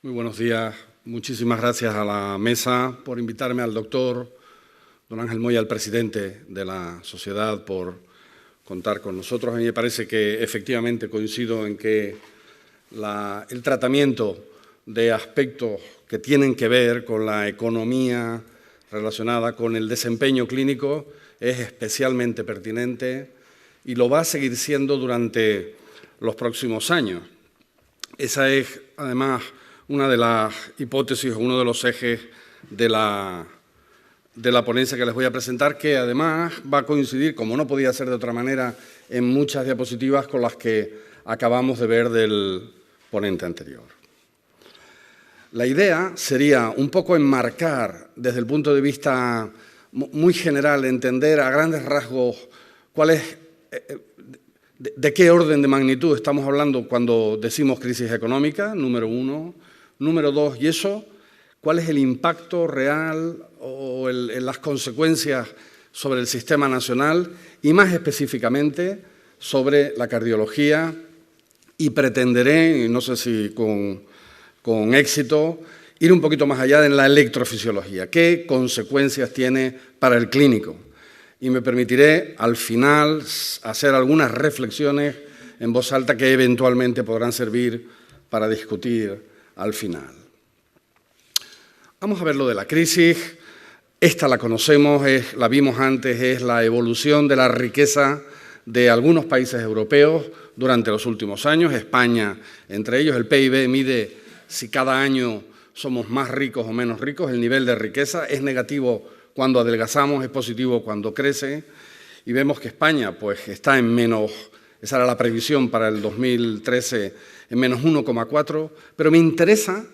Muy buenos días. Muchísimas gracias a la mesa por invitarme, al doctor don Ángel Moya, al presidente de la sociedad, por contar con nosotros. A mí me parece que efectivamente coincido en que el tratamiento de aspectos que tienen que ver con la economía relacionada con el desempeño clínico es especialmente pertinente y lo va a seguir siendo durante los próximos años. Esa es, además, una de las hipótesis, uno de los ejes de la ponencia que les voy a presentar, que además va a coincidir, como no podía ser de otra manera, en muchas diapositivas con las que acabamos de ver del ponente anterior. La idea sería un poco enmarcar, desde el punto de vista muy general, entender a grandes rasgos cuál es, de qué orden de magnitud estamos hablando cuando decimos crisis económica, número uno. Número dos, y eso, ¿cuál es el impacto real o las consecuencias sobre el sistema nacional y más específicamente sobre la cardiología? Y pretenderé, y no sé si con éxito, ir un poquito más allá en la electrofisiología. ¿Qué consecuencias tiene para el clínico? Y me permitiré al final hacer algunas reflexiones en voz alta que eventualmente podrán servir para discutir al final. Vamos a ver lo de la crisis. Esta la conocemos, la vimos antes, es la evolución de la riqueza de algunos países europeos durante los últimos años. España, entre ellos, el PIB mide si cada año somos más ricos o menos ricos. El nivel de riqueza es negativo cuando adelgazamos, es positivo cuando crece. Y vemos que España pues, está en menos, esa era la previsión para el 2013, en menos 1,4, pero me interesa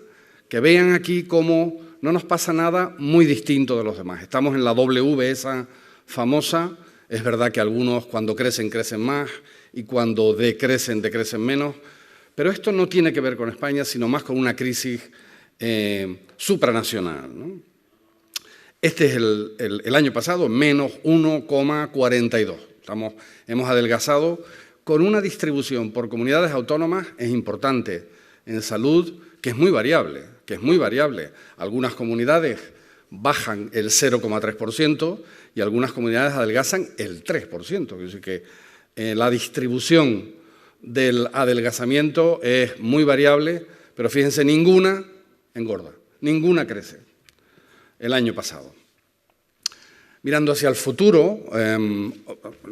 que vean aquí cómo no nos pasa nada muy distinto de los demás. Estamos en la W esa famosa. Es verdad que algunos cuando crecen, crecen más y cuando decrecen, decrecen menos, pero esto no tiene que ver con España, sino más con una crisis supranacional, ¿no? Este es el año pasado, menos 1,42. Hemos adelgazado con una distribución por comunidades autónomas, es importante, en salud, que es muy variable. Algunas comunidades bajan el 0,3% y algunas comunidades adelgazan el 3%. Es decir, que la distribución del adelgazamiento es muy variable, pero fíjense, ninguna engorda, ninguna crece el año pasado. Mirando hacia el futuro,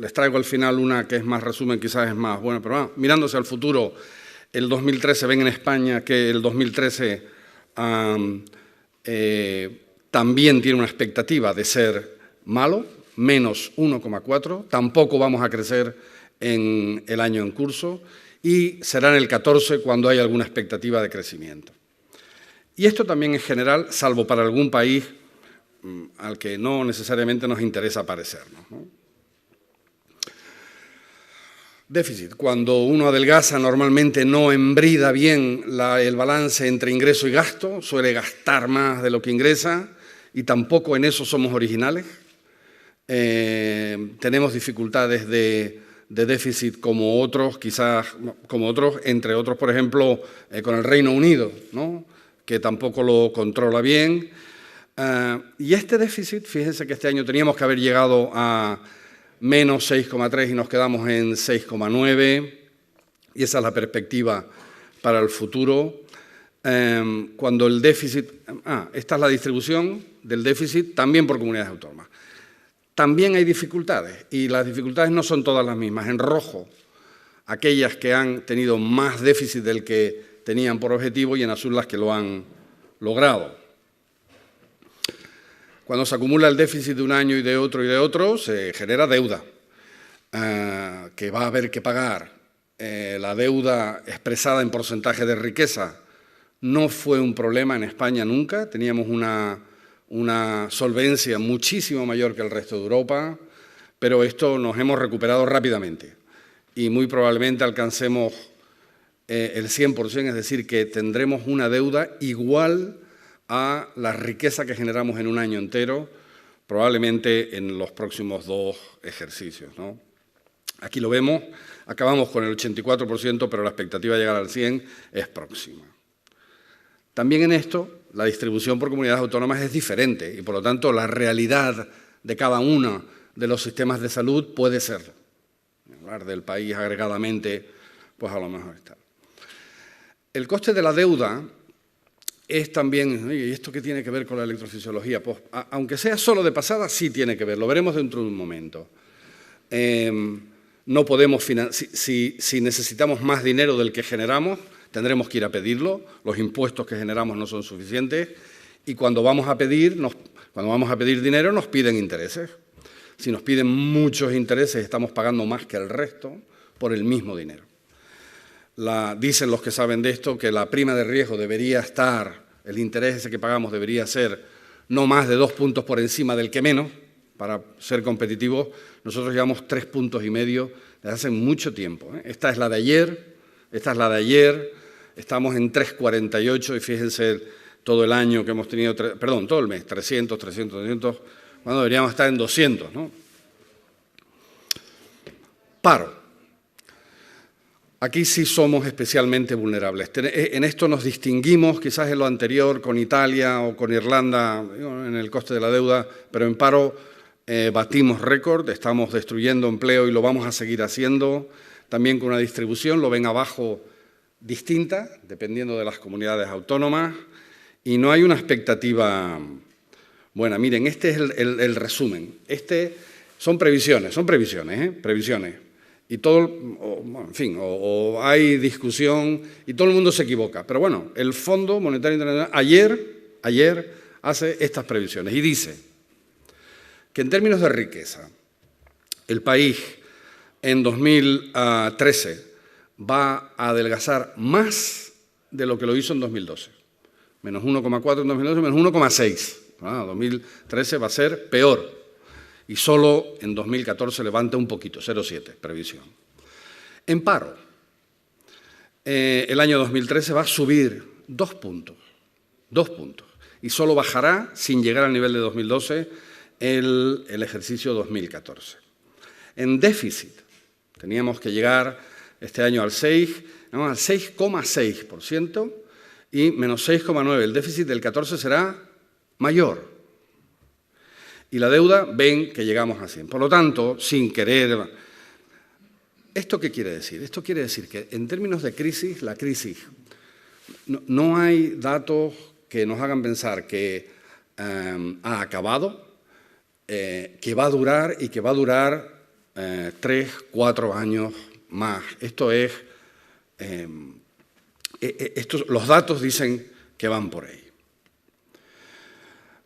les traigo al final una que es más resumen, quizás es más buena, pero mirando hacia el futuro, el 2013, ven en España que el 2013 también tiene una expectativa de ser malo, menos 1,4, tampoco vamos a crecer en el año en curso y será en el 14 cuando haya alguna expectativa de crecimiento. Y esto también en general, salvo para algún país al que no necesariamente nos interesa parecernos, ¿no? Déficit. Cuando uno adelgaza normalmente no embrida bien el balance entre ingreso y gasto, suele gastar más de lo que ingresa y tampoco en eso somos originales. Tenemos dificultades de déficit como otros, quizás como otros, entre otros, por ejemplo, con el Reino Unido, ¿no? Que tampoco lo controla bien. Y este déficit, fíjense que este año teníamos que haber llegado a menos 6,3 y nos quedamos en 6,9, y esa es la perspectiva para el futuro. Cuando el déficit, esta es la distribución del déficit también por comunidades autónomas. También hay dificultades, y las dificultades no son todas las mismas. En rojo, aquellas que han tenido más déficit del que tenían por objetivo, y en azul las que lo han logrado. Cuando se acumula el déficit de un año y de otro, se genera deuda, que va a haber que pagar. La deuda expresada en porcentaje de riqueza no fue un problema en España nunca. Teníamos una solvencia muchísimo mayor que el resto de Europa, pero esto nos hemos recuperado rápidamente y muy probablemente alcancemos el 100%, es decir, que tendremos una deuda igual a la riqueza que generamos en un año entero, probablemente en los próximos 2 ejercicios, ¿no? Aquí lo vemos, acabamos con el 84%, pero la expectativa de llegar al 100% es próxima. También en esto, la distribución por comunidades autónomas es diferente y, por lo tanto, la realidad de cada uno de los sistemas de salud puede ser. Hablar del país agregadamente, pues a lo mejor está. El coste de la deuda es también, ¿y esto qué tiene que ver con la electrofisiología? Pues, aunque sea solo de pasada, sí tiene que ver, lo veremos dentro de un momento. No podemos si necesitamos más dinero del que generamos, tendremos que ir a pedirlo, los impuestos que generamos no son suficientes y cuando vamos a pedir dinero nos piden intereses. Si nos piden muchos intereses, estamos pagando más que el resto por el mismo dinero. Dicen los que saben de esto que la prima de riesgo debería estar, el interés ese que pagamos debería ser no más de 2 puntos por encima del que menos, para ser competitivos. Nosotros llevamos 3,5 puntos desde hace mucho tiempo. Esta es la de ayer, estamos en 3,48 y fíjense todo el año que hemos tenido, todo el mes, 300, cuando deberíamos estar en 200, ¿no? Paro. Aquí sí somos especialmente vulnerables. En esto nos distinguimos, quizás en lo anterior, con Italia o con Irlanda, en el coste de la deuda, pero en paro batimos récord, estamos destruyendo empleo y lo vamos a seguir haciendo, también con una distribución, lo ven abajo, distinta, dependiendo de las comunidades autónomas, y no hay una expectativa buena. Miren, este es el resumen. Son previsiones, previsiones. Y o hay discusión y todo el mundo se equivoca. Pero bueno, el Fondo Monetario Internacional ayer hace estas previsiones y dice que en términos de riqueza, el país en 2013 va a adelgazar más de lo que lo hizo en 2012. Menos 1,4 en 2012, menos 1,6. 2013 va a ser peor. Y solo en 2014 levanta un poquito, 0,7, previsión. En paro, el año 2013 va a subir 2 puntos, y solo bajará, sin llegar al nivel de 2012, el ejercicio 2014. En déficit, teníamos que llegar este año al 6,6% y menos 6,9%. El déficit del 14 será mayor. Y la deuda, ven que llegamos a 100. Por lo tanto, sin querer... ¿Esto qué quiere decir? Esto quiere decir que en términos de crisis, la crisis, no hay datos que nos hagan pensar que ha acabado, que va a durar y que va a durar 3, 4 años más. Los datos dicen que van por ahí.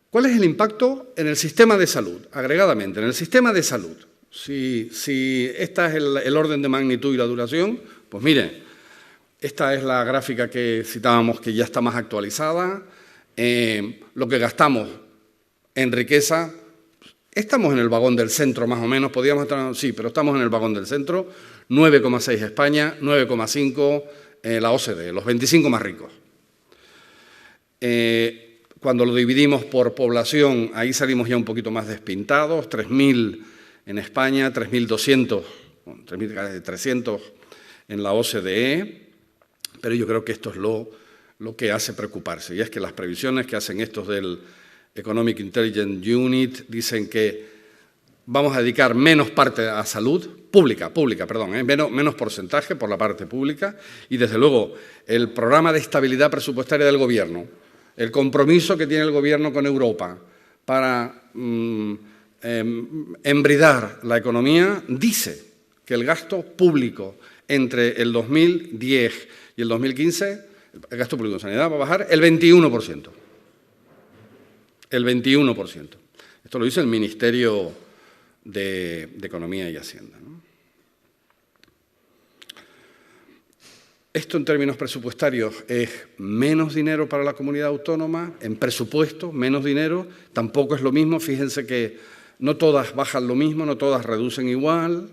¿Cuál es el impacto en el sistema de salud? Agregadamente, en el sistema de salud. Si esta es el orden de magnitud y la duración, pues miren, esta es la gráfica que citábamos que ya está más actualizada. Lo que gastamos en riqueza, estamos en el vagón del centro más o menos, podríamos estar, sí, pero estamos en el vagón del centro. 9,6 España, 9,5 la OCDE, los 25 más ricos. Cuando lo dividimos por población, ahí salimos ya un poquito más despintados, 3.000 en España, 3.200, 3.300 en la OCDE, pero yo creo que esto es lo que hace preocuparse, y es que las previsiones que hacen estos del Economic Intelligence Unit dicen que vamos a dedicar menos parte a salud, menos porcentaje por la parte pública, y desde luego el programa de estabilidad presupuestaria del Gobierno, el compromiso que tiene el Gobierno con Europa para embridar la economía, dice que el gasto público entre el 2010 y el 2015, el gasto público en sanidad va a bajar el 21%. El 21%. Esto lo dice el Ministerio de Economía y Hacienda, ¿no? Esto en términos presupuestarios es menos dinero para la comunidad autónoma, en presupuesto, menos dinero, tampoco es lo mismo, fíjense que no todas bajan lo mismo, no todas reducen igual,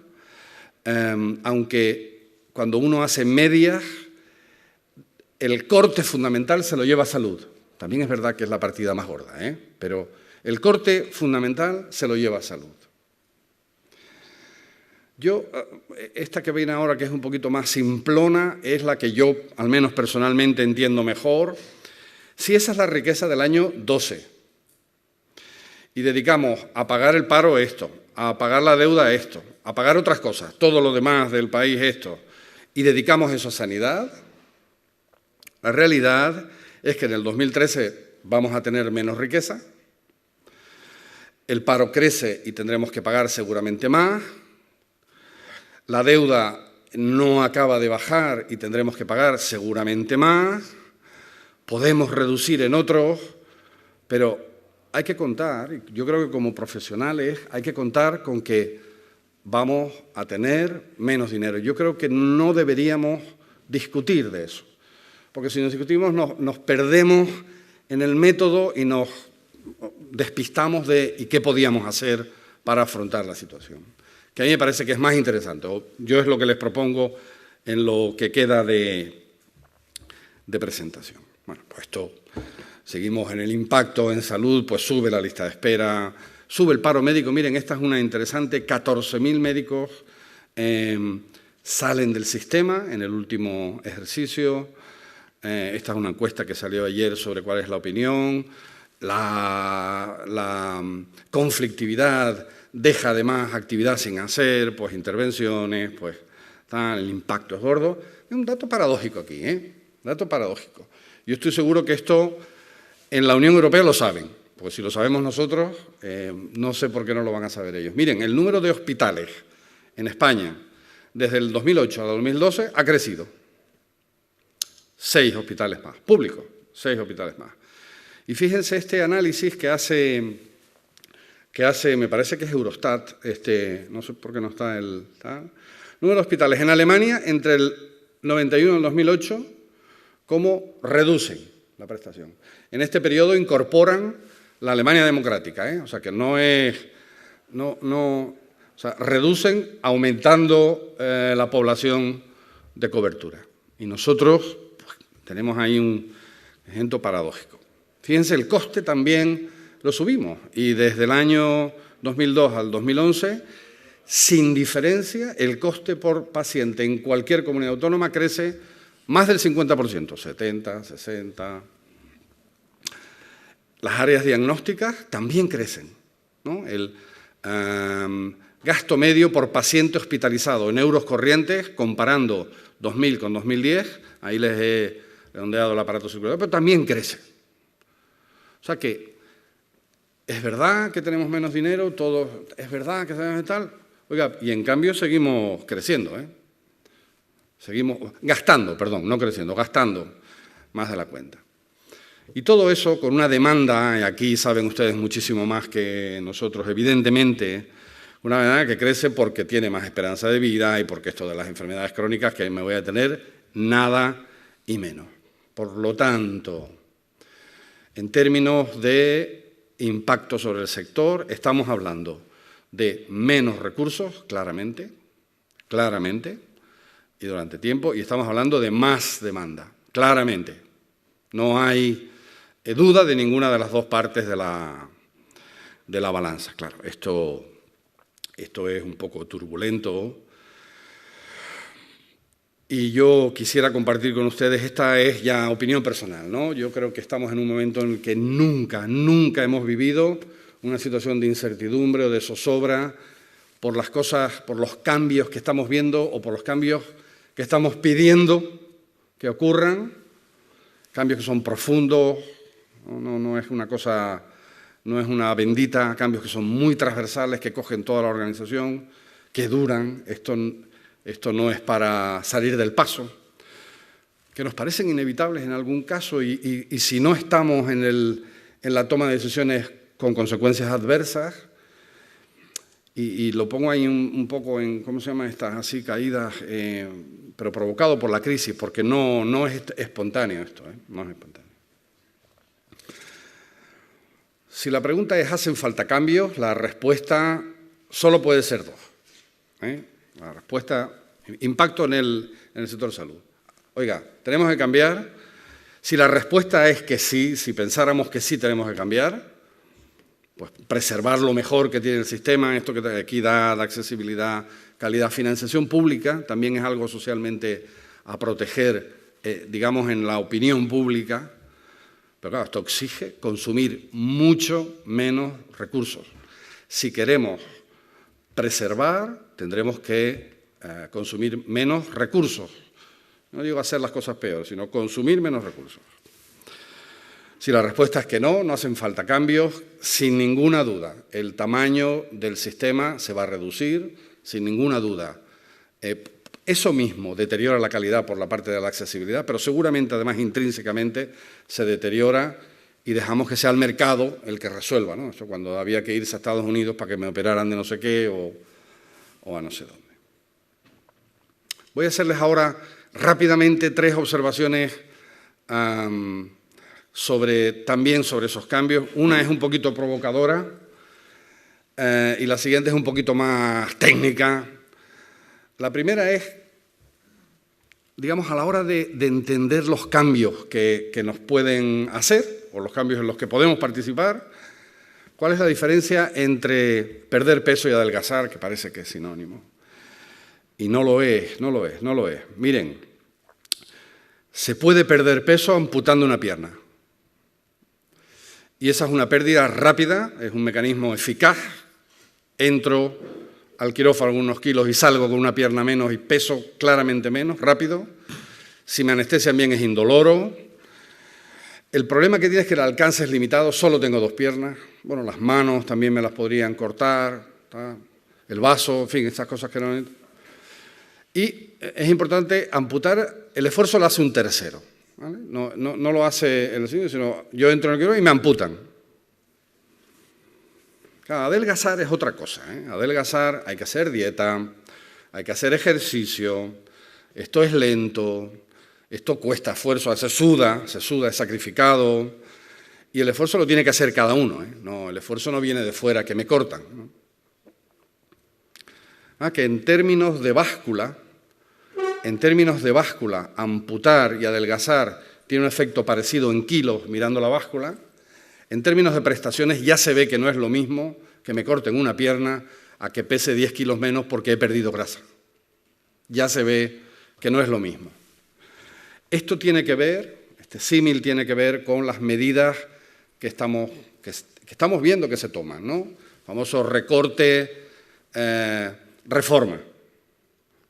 aunque cuando uno hace medias, el corte fundamental se lo lleva a salud. También es verdad que es la partida más gorda, pero el corte fundamental se lo lleva a salud. Esta que viene ahora, que es un poquito más simplona, es la que yo, al menos personalmente, entiendo mejor. Si esa es la riqueza del año 12 y dedicamos a pagar el paro esto, a pagar la deuda esto, a pagar otras cosas, todo lo demás del país esto, y dedicamos eso a sanidad, la realidad es que en el 2013 vamos a tener menos riqueza, el paro crece y tendremos que pagar seguramente más, la deuda no acaba de bajar y tendremos que pagar seguramente más, podemos reducir en otros, pero hay que contar, yo creo que como profesionales hay que contar con que vamos a tener menos dinero. Yo creo que no deberíamos discutir de eso, porque si nos discutimos nos perdemos en el método y nos despistamos de ¿y qué podíamos hacer para afrontar la situación? Que a mí me parece que es más interesante. Yo es lo que les propongo en lo que queda de presentación. Bueno, pues esto, seguimos en el impacto en salud, pues sube la lista de espera, sube el paro médico. Miren, esta es una interesante, 14.000 médicos salen del sistema en el último ejercicio. Esta es una encuesta que salió ayer sobre cuál es la opinión. La conflictividad deja además actividad sin hacer, pues intervenciones, pues tal, el impacto es gordo. Es un dato paradójico aquí, dato paradójico. Yo estoy seguro que esto en la Unión Europea lo saben, porque si lo sabemos nosotros, no sé por qué no lo van a saber ellos. Miren, el número de hospitales en España desde el 2008 al 2012 ha crecido. 6 hospitales más, públicos, 6 hospitales más. Y fíjense este análisis que hace, me parece que es Eurostat, no sé por qué no está el número de hospitales en Alemania entre el 91 y el 2008, cómo reducen la prestación. En este periodo incorporan la Alemania democrática, o sea que no es, o sea, reducen aumentando la población de cobertura. Y nosotros pues, tenemos ahí un ejemplo paradójico. Fíjense, el coste también lo subimos y desde el año 2002 al 2011, sin diferencia, el coste por paciente en cualquier comunidad autónoma crece más del 50%, 70, 60. Las áreas diagnósticas también crecen, ¿no? El gasto medio por paciente hospitalizado en euros corrientes, comparando 2000 con 2010, ahí les he redondeado el aparato circulatorio, pero también crece. O sea que es verdad que tenemos menos dinero, todo es verdad que sabemos tal, oiga, y en cambio seguimos creciendo, seguimos gastando, perdón, no creciendo, gastando más de la cuenta. Y todo eso con una demanda, y aquí saben ustedes muchísimo más que nosotros, evidentemente, una demanda que crece porque tiene más esperanza de vida y porque esto de las enfermedades crónicas que me voy a tener nada y menos. Por lo tanto, en términos de impacto sobre el sector, estamos hablando de menos recursos, claramente, y durante tiempo, y estamos hablando de más demanda, claramente. No hay duda de ninguna de las dos partes de la balanza. Claro, esto es un poco turbulento y yo quisiera compartir con ustedes, esta es ya opinión personal, ¿no? Yo creo que estamos en un momento en el que nunca hemos vivido una situación de incertidumbre o de zozobra por las cosas, por los cambios que estamos viendo o por los cambios que estamos pidiendo que ocurran, cambios que son profundos, no es una cosa, no es una bendita, cambios que son muy transversales, que cogen toda la organización, que duran, esto no es para salir del paso, que nos parecen inevitables en algún caso y si no estamos en la toma de decisiones con consecuencias adversas, y lo pongo ahí un poco en, ¿cómo se llama? Estas así caídas, pero provocado por la crisis, porque no es espontáneo esto, no es espontáneo. Si la pregunta es ¿hacen falta cambios? La respuesta solo puede ser dos. La respuesta, impacto en el sector salud. Oiga, ¿tenemos que cambiar? Si la respuesta es que sí, si pensáramos que sí tenemos que cambiar, pues preservar lo mejor que tiene el sistema, esto que equidad, accesibilidad, calidad, financiación pública, también es algo socialmente a proteger, digamos, en la opinión pública. Pero claro, esto exige consumir mucho menos recursos. Si queremos preservar, tendremos que consumir menos recursos. No digo hacer las cosas peores, sino consumir menos recursos. Si la respuesta es que no hacen falta cambios, sin ninguna duda, el tamaño del sistema se va a reducir, sin ninguna duda. Eso mismo deteriora la calidad por la parte de la accesibilidad, pero seguramente, además, intrínsecamente se deteriora y dejamos que sea el mercado el que resuelva, ¿no? Eso cuando había que irse a Estados Unidos para que me operaran de no sé qué o a no sé dónde. Voy a hacerles ahora rápidamente 3 observaciones también sobre esos cambios. Una es un poquito provocadora y la siguiente es un poquito más técnica. La primera es, digamos, a la hora de entender los cambios que nos pueden hacer o los cambios en los que podemos participar, ¿cuál es la diferencia entre perder peso y adelgazar, que parece que es sinónimo? Y no lo es. Miren, se puede perder peso amputando una pierna. Y esa es una pérdida rápida, es un mecanismo eficaz. Entro al quirófano unos kilos y salgo con una pierna menos y peso claramente menos, rápido. Si me anestesian bien es indoloro. El problema que tiene es que el alcance es limitado, solo tengo 2 piernas. Bueno, las manos también me las podrían cortar, ¿tá? El vaso, en fin, estas cosas que no... Y es importante amputar, el esfuerzo lo hace un tercero, ¿vale? No lo hace el sitio, sino yo entro en el quirófano y me amputan. Claro, adelgazar es otra cosa, ¿eh? Adelgazar hay que hacer dieta, hay que hacer ejercicio, esto es lento, esto cuesta esfuerzo, se suda, es sacrificado, y el esfuerzo lo tiene que hacer cada uno, ¿eh? No, el esfuerzo no viene de fuera, que me cortan, ¿no? Que en términos de báscula, amputar y adelgazar tiene un efecto parecido en kilos mirando la báscula. En términos de prestaciones ya se ve que no es lo mismo que me corten una pierna a que pese 10 kilos menos porque he perdido grasa. Ya se ve que no es lo mismo. Esto tiene que ver, este símil tiene que ver con las medidas que estamos viendo que se toman, ¿no? Famoso recorte, reforma.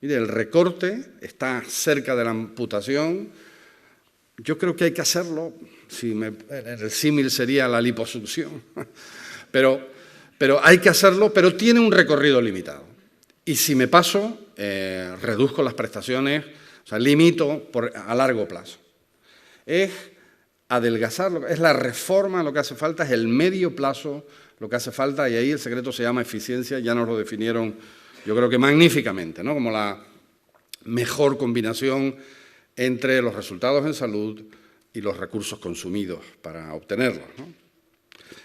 Mire, el recorte está cerca de la amputación. Yo creo que hay que hacerlo, el símil sería la liposucción, pero hay que hacerlo, pero tiene un recorrido limitado. Y si me paso, reduzco las prestaciones, o sea, limito a largo plazo. Es adelgazar, es la reforma lo que hace falta, es el medio plazo lo que hace falta, y ahí el secreto se llama eficiencia, ya nos lo definieron, yo creo que magníficamente, ¿no? Como la mejor combinación entre los resultados en salud y los recursos consumidos para obtenerlos, ¿no?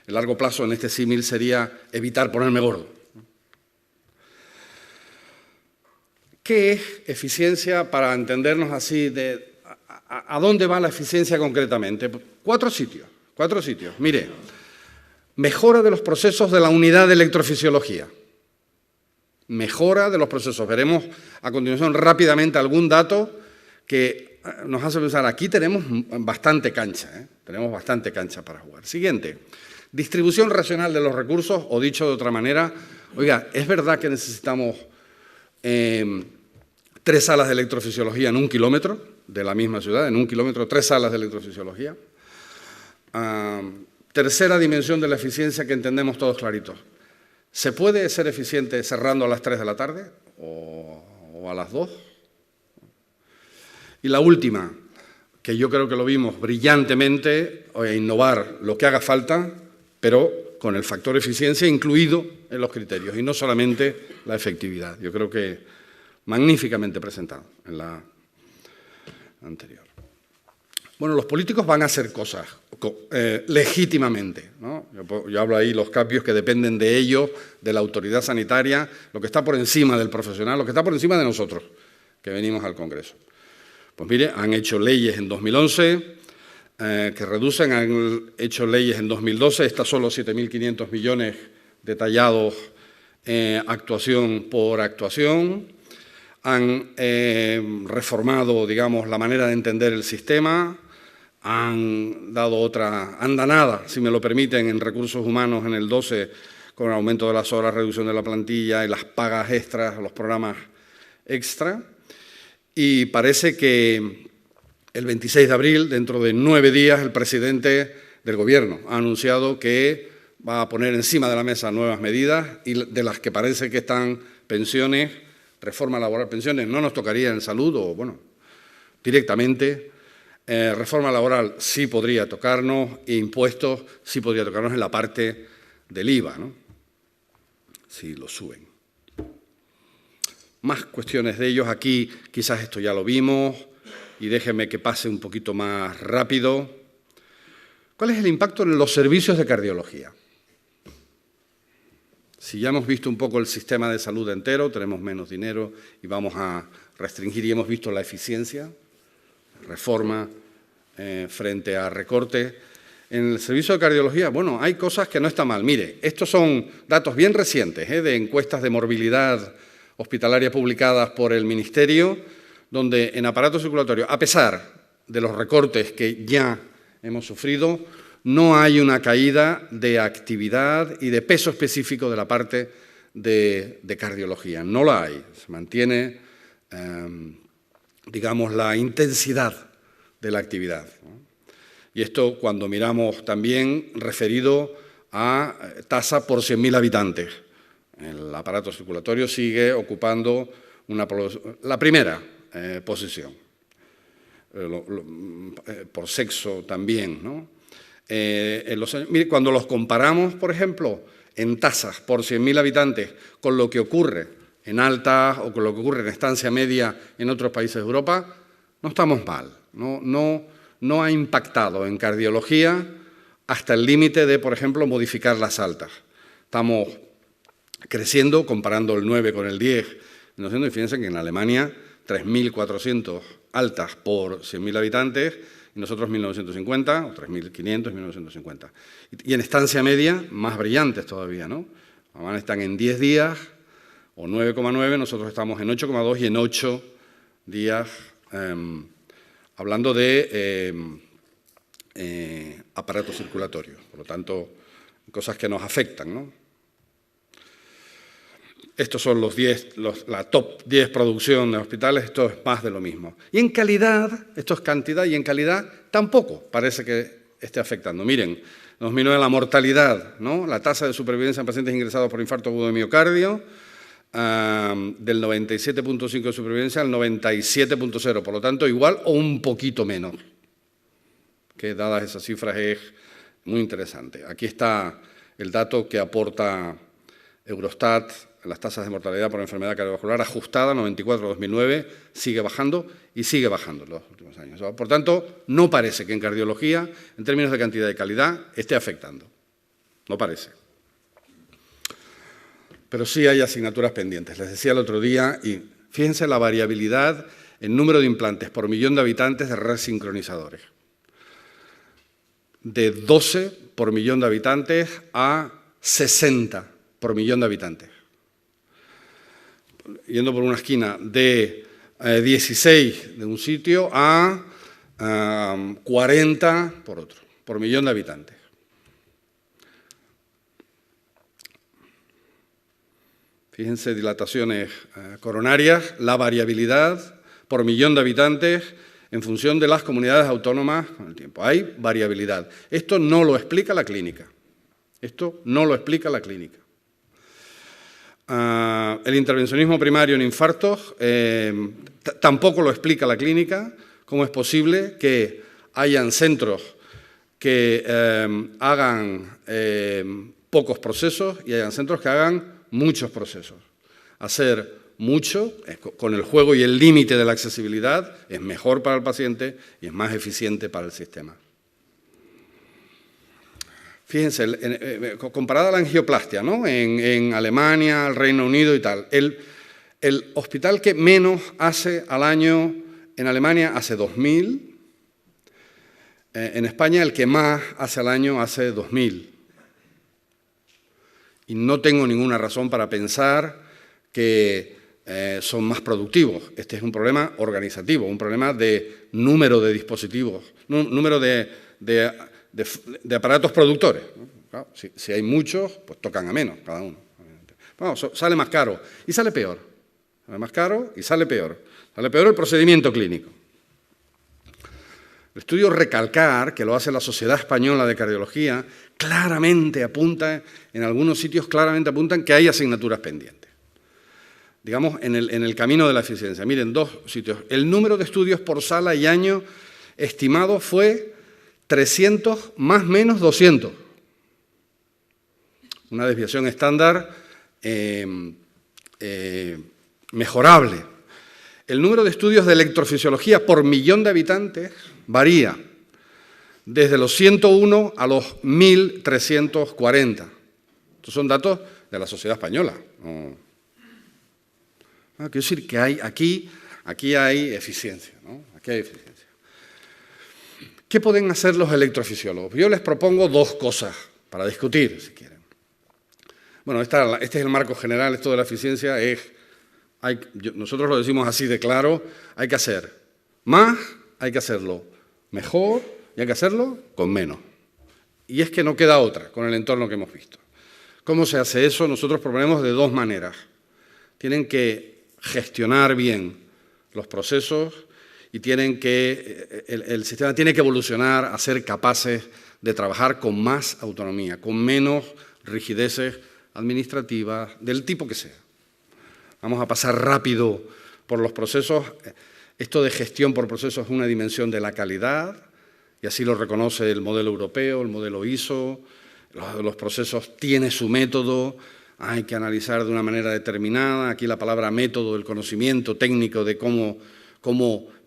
El largo plazo en este símil sería evitar ponerme gordo. ¿Qué es eficiencia para entendernos así? ¿A dónde va la eficiencia concretamente? 4 sitios. Mire, mejora de los procesos de la unidad de electrofisiología. Mejora de los procesos. Veremos a continuación rápidamente algún dato que nos hace pensar, aquí tenemos bastante cancha, ¿eh? Tenemos bastante cancha para jugar. Siguiente, distribución racional de los recursos, o dicho de otra manera, oiga, es verdad que necesitamos 3 salas de electrofisiología en 1 kilómetro de la misma ciudad, en 1 kilómetro, 3 salas de electrofisiología. Tercera dimensión de la eficiencia que entendemos todos claritos. ¿Se puede ser eficiente cerrando a las 3 de la tarde o a las 2? Y la última, que yo creo que lo vimos brillantemente, innovar lo que haga falta, pero con el factor eficiencia incluido en los criterios y no solamente la efectividad. Yo creo que magníficamente presentado en la anterior. Bueno, los políticos van a hacer cosas legítimamente, ¿no? Yo hablo ahí los cambios que dependen de ellos, de la autoridad sanitaria, lo que está por encima del profesional, lo que está por encima de nosotros, que venimos al Congreso. Pues mire, han hecho leyes en 2011 que reducen, han hecho leyes en 2012, estas son los 7.500 millones detallados actuación por actuación, han reformado, digamos, la manera de entender el sistema, han dado otra andanada, si me lo permiten, en recursos humanos en el 12, con el aumento de las horas, reducción de la plantilla y las pagas extras, los programas extra. Y parece que el 26 de abril, dentro de 9 días, el presidente del Gobierno ha anunciado que va a poner encima de la mesa nuevas medidas y de las que parece que están pensiones, reforma laboral, pensiones, no nos tocaría en salud o, bueno, directamente. Reforma laboral sí podría tocarnos e impuestos sí podría tocarnos en la parte del IVA, ¿no? Si lo suben. Más cuestiones de ellos aquí, quizás esto ya lo vimos y déjenme que pase un poquito más rápido. ¿Cuál es el impacto en los servicios de cardiología? Si ya hemos visto un poco el sistema de salud entero, tenemos menos dinero y vamos a restringir y hemos visto la eficiencia, reforma frente a recorte. En el servicio de cardiología, bueno, hay cosas que no están mal. Mire, estos son datos bien recientes de encuestas de morbilidad hospitalaria publicadas por el Ministerio, donde en aparato circulatorio, a pesar de los recortes que ya hemos sufrido, no hay una caída de actividad y de peso específico de la parte de cardiología. No la hay. Se mantiene, digamos, la intensidad de la actividad, ¿no? Y esto cuando miramos también referido a tasa por 100.000 habitantes. El aparato circulatorio sigue ocupando la primera posición. Por sexo también, ¿no? Mire, cuando los comparamos, por ejemplo, en tasas por 100.000 habitantes con lo que ocurre en altas o con lo que ocurre en estancia media en otros países de Europa, no estamos mal. No ha impactado en cardiología hasta el límite de, por ejemplo, modificar las altas. Estamos creciendo, comparando el 9 con el 10, y fíjense que en Alemania 3.400 altas por 100.000 habitantes, y nosotros 1.950, o 3.500, 1.950. Y en estancia media, más brillantes todavía, ¿no? Están en 10 días, o 9,9, nosotros estamos en 8,2 y en 8 días, hablando de aparato circulatorio. Por lo tanto, cosas que nos afectan, ¿no? Estos son la top 10 producción de hospitales, esto es más de lo mismo. Y en calidad, esto es cantidad, y en calidad tampoco parece que esté afectando. Miren, 2009 la mortalidad, ¿no? La tasa de supervivencia en pacientes ingresados por infarto agudo de miocardio, del 97,5 de supervivencia al 97,0, por lo tanto igual o un poquito menos, que dadas esas cifras es muy interesante. Aquí está el dato que aporta Eurostat, las tasas de mortalidad por enfermedad cardiovascular ajustada, 94-2009, sigue bajando y sigue bajando en los últimos años. Por tanto, no parece que en cardiología, en términos de cantidad y calidad, esté afectando. No parece. Pero sí hay asignaturas pendientes. Les decía el otro día, y fíjense la variabilidad en número de implantes por millón de habitantes de resincronizadores. De 12 por millón de habitantes a 60 por millón de habitantes. Yendo por una esquina de 16 de un sitio a 40 por otro, por millón de habitantes. Fíjense, dilataciones coronarias, la variabilidad por millón de habitantes en función de las comunidades autónomas con el tiempo. Hay variabilidad. Esto no lo explica la clínica. Esto no lo explica la clínica. El intervencionismo primario en infartos tampoco lo explica la clínica. ¿Cómo es posible que hayan centros que hagan pocos procesos y hayan centros que hagan muchos procesos? Hacer mucho, con el juego y el límite de la accesibilidad, es mejor para el paciente y es más eficiente para el sistema. Fíjense, comparada a la angioplastia, ¿no? En Alemania, el Reino Unido y tal, el hospital que menos hace al año en Alemania hace 2.000, en España el que más hace al año hace 2.000. Y no tengo ninguna razón para pensar que son más productivos. Este es un problema organizativo, un problema de número de dispositivos, número de aparatos productores. Claro, si hay muchos, pues tocan a menos cada uno. Bueno, sale más caro y sale peor. Sale más caro y sale peor. Sale peor el procedimiento clínico. El estudio Recalcar, que lo hace la Sociedad Española de Cardiología, claramente apunta, en algunos sitios claramente apuntan que hay asignaturas pendientes. Digamos, en el camino de la eficiencia. Miren, 2 sitios. El número de estudios por sala y año estimado fue 300 más menos 200. Una desviación estándar mejorable. El número de estudios de electrofisiología por millón de habitantes varía desde los 101 a los 1.340. Estos son datos de la Sociedad Española. Quiero decir que aquí hay eficiencia, ¿no? Aquí hay eficiencia. ¿Qué pueden hacer los electrofisiólogos? Yo les propongo 2 cosas para discutir, si quieren. Bueno, este es el marco general, esto de la eficiencia nosotros lo decimos así de claro, hay que hacer más, hay que hacerlo mejor y hay que hacerlo con menos. Y es que no queda otra con el entorno que hemos visto. ¿Cómo se hace eso? Nosotros proponemos de 2 maneras. Tienen que gestionar bien los procesos y el sistema tiene que evolucionar a ser capaces de trabajar con más autonomía, con menos rigideces administrativas, del tipo que sea. Vamos a pasar rápido por los procesos. Esto de gestión por procesos es una dimensión de la calidad, y así lo reconoce el modelo europeo, el modelo ISO. Los procesos tienen su método, hay que analizar de una manera determinada. Aquí la palabra método, el conocimiento técnico de cómo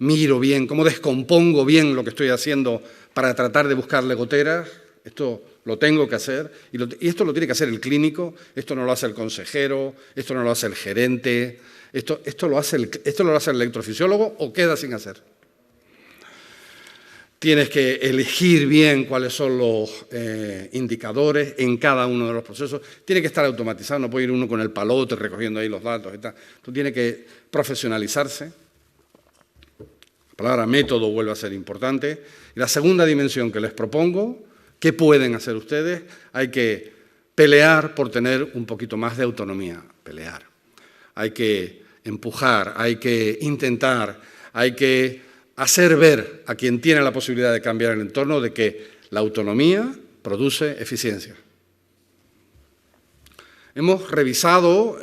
miro bien, cómo descompongo bien lo que estoy haciendo para tratar de buscarle goteras. Esto lo tengo que hacer, y esto lo tiene que hacer el clínico, esto no lo hace el consejero, esto no lo hace el gerente, esto lo hace el electrofisiólogo o queda sin hacer. Tienes que elegir bien cuáles son los indicadores en cada uno de los procesos. Tiene que estar automatizado, no puede ir uno con el palote recogiendo ahí los datos y tal. Esto tiene que profesionalizarse. La palabra método vuelve a ser importante. Y la segunda dimensión que les propongo, ¿qué pueden hacer ustedes? Hay que pelear por tener un poquito más de autonomía. Pelear. Hay que empujar, hay que intentar, hay que hacer ver a quien tiene la posibilidad de cambiar el entorno de que la autonomía produce eficiencia. Hemos revisado,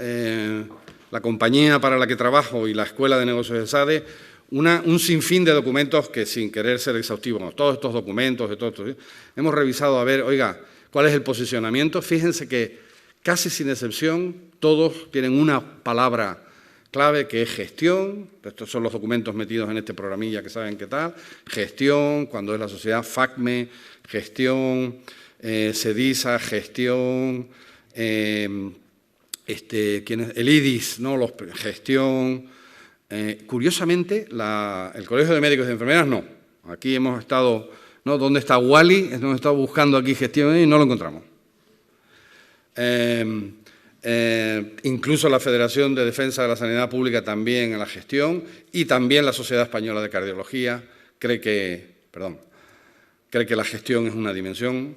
la compañía para la que trabajo y la Escuela de Negocios de SADE, un sinfín de documentos que, sin querer ser exhaustivos, todos estos documentos, hemos revisado a ver, oiga, ¿cuál es el posicionamiento? Fíjense que casi sin excepción todos tienen una palabra clave que es gestión. Estos son los documentos metidos en este programilla que saben qué tal. Gestión, cuando es la sociedad, FACME, gestión, SEDISA, gestión, el IDIS, ¿no? Gestión. Curiosamente, el Colegio de Médicos y Enfermeras no. Aquí hemos estado, ¿no? ¿Dónde está Wally? Hemos estado buscando aquí gestión y no lo encontramos. Incluso la Federación de Defensa de la Sanidad Pública también en la gestión, y también la Sociedad Española de Cardiología cree que la gestión es una dimensión.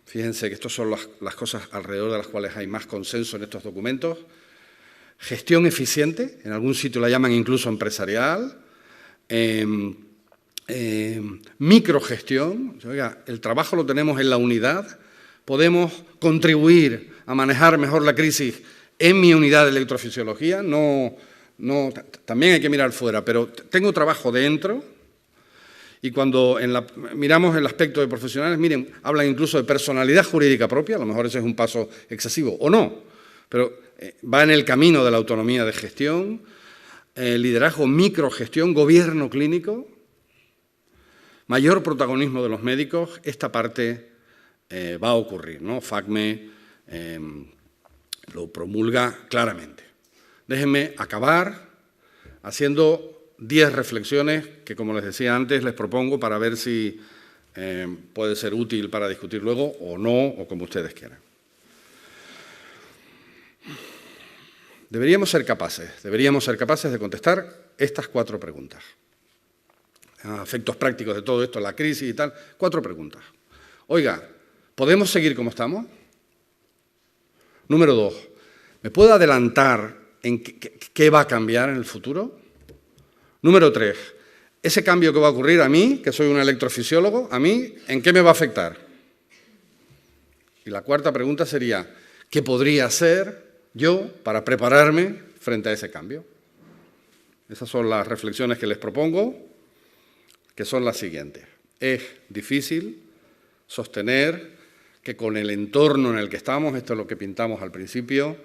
Fíjense que estas son las cosas alrededor de las cuales hay más consenso en estos documentos. Gestión eficiente, en algún sitio la llaman incluso empresarial. Microgestión, oiga, el trabajo lo tenemos en la unidad, podemos contribuir a manejar mejor la crisis en mi unidad de electrofisiología, también hay que mirar fuera, pero tengo trabajo dentro. Y cuando miramos el aspecto de profesionales, miren, hablan incluso de personalidad jurídica propia, a lo mejor ese es un paso excesivo, o no, pero va en el camino de la autonomía de gestión, liderazgo, microgestión, gobierno clínico, mayor protagonismo de los médicos. Esta parte va a ocurrir, ¿no? FACME lo promulga claramente. Déjenme acabar haciendo 10 reflexiones que, como les decía antes, les propongo para ver si puede ser útil para discutir luego o no, o como ustedes quieran. deberíamos ser capaces de contestar estas 4 preguntas. A efectos prácticos de todo esto, la crisis y tal, 4 preguntas. Oiga, ¿podemos seguir como estamos? Número 2, ¿me puedo adelantar en qué va a cambiar en el futuro? Número 3, ese cambio que va a ocurrir a mí, que soy un electrofisiólogo, a mí, ¿en qué me va a afectar? Y la 4ª pregunta sería, ¿qué podría hacer yo para prepararme frente a ese cambio? Esas son las reflexiones que les propongo, que son las siguientes. Es difícil sostener que con el entorno en el que estamos, esto es lo que pintamos al principio,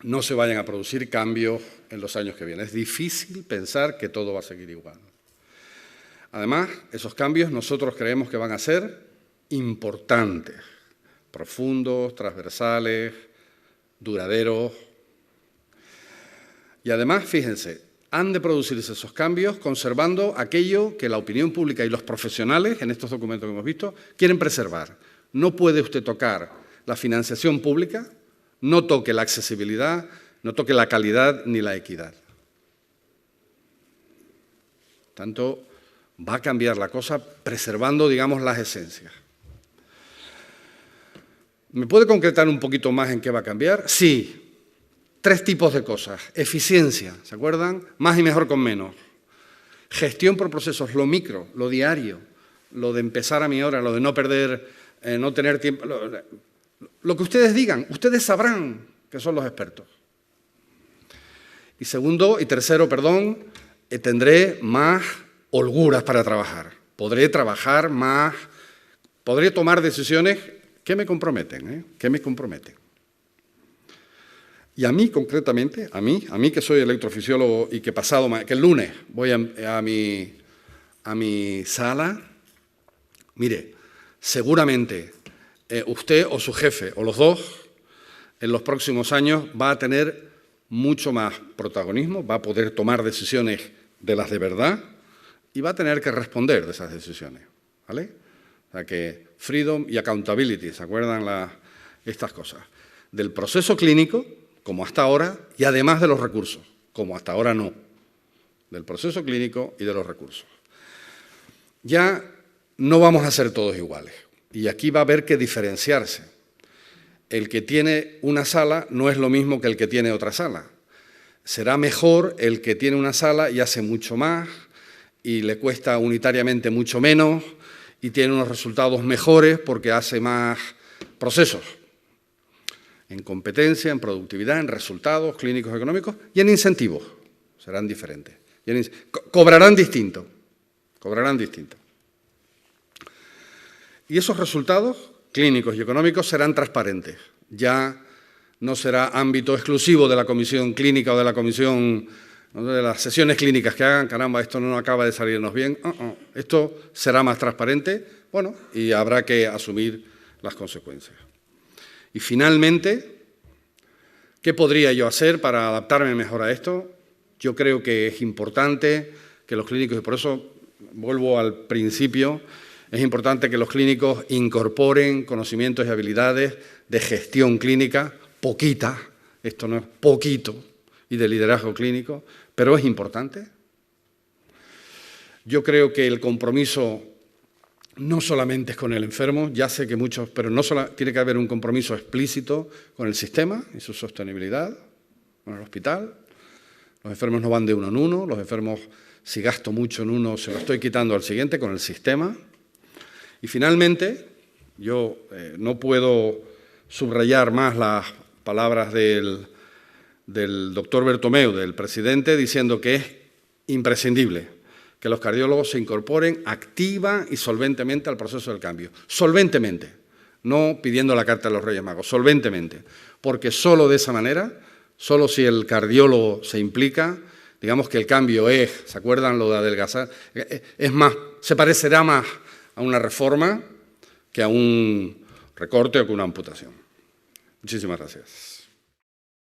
no se vayan a producir cambios en los años que vienen. Es difícil pensar que todo va a seguir igual. Además, esos cambios nosotros creemos que van a ser importantes, profundos, transversales, duraderos. Y además, fíjense, han de producirse esos cambios conservando aquello que la opinión pública y los profesionales, en estos documentos que hemos visto, quieren preservar. No puede usted tocar la financiación pública, no toque la accesibilidad, no toque la calidad ni la equidad. Tanto va a cambiar la cosa preservando, digamos, las esencias. ¿Me puede concretar un poquito más en qué va a cambiar? Sí. 3 tipos de cosas. Eficiencia, ¿se acuerdan? Más y mejor con menos. Gestión por procesos, lo micro, lo diario, lo de empezar a mi hora, lo de no perder, no tener tiempo. Lo que ustedes digan, ustedes sabrán que son los expertos. Y tercero, tendré más holguras para trabajar. Podré trabajar más, podré tomar decisiones que me comprometen, que me comprometen. Y a mí, concretamente, a mí que soy electrofisiólogo y que el lunes voy a mi sala, mire, seguramente usted o su jefe, o los dos, en los próximos años va a tener mucho más protagonismo, va a poder tomar decisiones de las de verdad y va a tener que responder de esas decisiones, ¿vale? O sea que freedom y accountability, ¿se acuerdan estas cosas? Del proceso clínico, como hasta ahora, y además de los recursos, como hasta ahora no, del proceso clínico y de los recursos. Ya no vamos a ser todos iguales, y aquí va a haber que diferenciarse. El que tiene una sala no es lo mismo que el que tiene otra sala. Será mejor el que tiene una sala y hace mucho más, y le cuesta unitariamente mucho menos, y tiene unos resultados mejores porque hace más procesos. En competencia, en productividad, en resultados clínicos económicos y en incentivos. Serán diferentes. Cobrarán distinto. Y esos resultados clínicos y económicos serán transparentes. Ya no será ámbito exclusivo de la comisión clínica o de la comisión, de las sesiones clínicas que hagan, caramba, esto no acaba de salirnos bien. Esto será más transparente, bueno, y habrá que asumir las consecuencias. Y finalmente, ¿qué podría yo hacer para adaptarme mejor a esto? Yo creo que es importante que los clínicos, y por eso vuelvo al principio, es importante que los clínicos incorporen conocimientos y habilidades de gestión clínica, poquita, esto no es poquito, y de liderazgo clínico, pero es importante. Yo creo que el compromiso no solamente es con el enfermo, ya sé que muchos, pero no solo, tiene que haber un compromiso explícito con el sistema y su sostenibilidad, con el hospital. Los enfermos no van de uno en uno, los enfermos, si gasto mucho en uno, se lo estoy quitando al siguiente, con el sistema. Y finalmente, yo no puedo subrayar más las palabras del doctor Bertomeu, del presidente, diciendo que es imprescindible que los cardiólogos se incorporen activa y solventemente al proceso del cambio. Solventemente, no pidiendo la carta de los Reyes Magos, solventemente. Porque solo de esa manera, solo si el cardiólogo se implica, digamos que el cambio es, ¿se acuerdan lo de adelgazar? Es más, se parecerá más a una reforma que a un recorte o que una amputación. Muchísimas gracias.